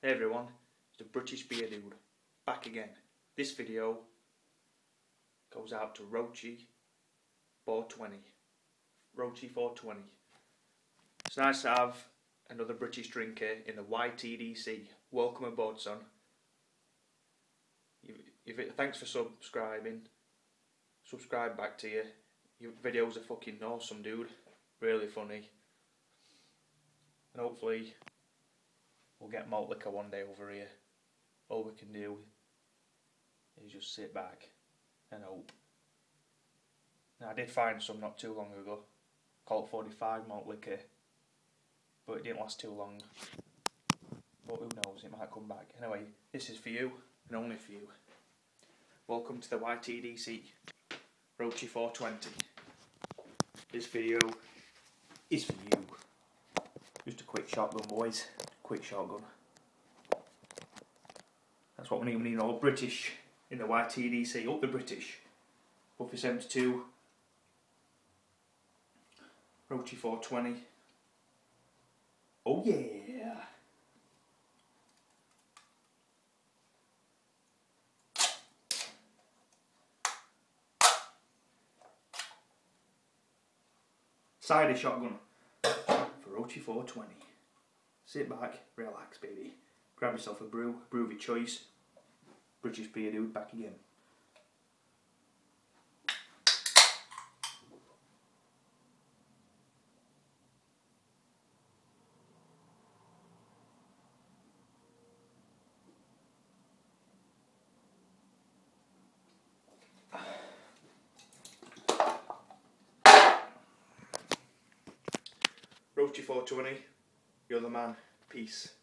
Hey everyone, it's the British Beer Dude, back again. This video goes out to ROACHY420. ROACHY420. It's nice to have another British drinker in the Ytdc. Welcome aboard, son. Thanks for subscribing. Subscribe back to you. Your videos are fucking awesome, dude. Really funny. And hopefully we'll get malt liquor one day over here. All we can do is just sit back and hope. Now I did find some not too long ago, called 45 malt liquor, but it didn't last too long. But who knows, it might come back. Anyway, this is for you and only for you. Welcome to the Ytdc, ROACHY420. This video is for you. Just a quick shotgun, boys. Quick shotgun. That's what we need. We need all British in the Ytdc. Up the British. Buffy 72. ROACHY420. Oh yeah. Cider shotgun for ROACHY420. Sit back, relax, baby. Grab yourself a brew of your choice. British Beer Dude, back again. ROACHY420, you're the man. Peace.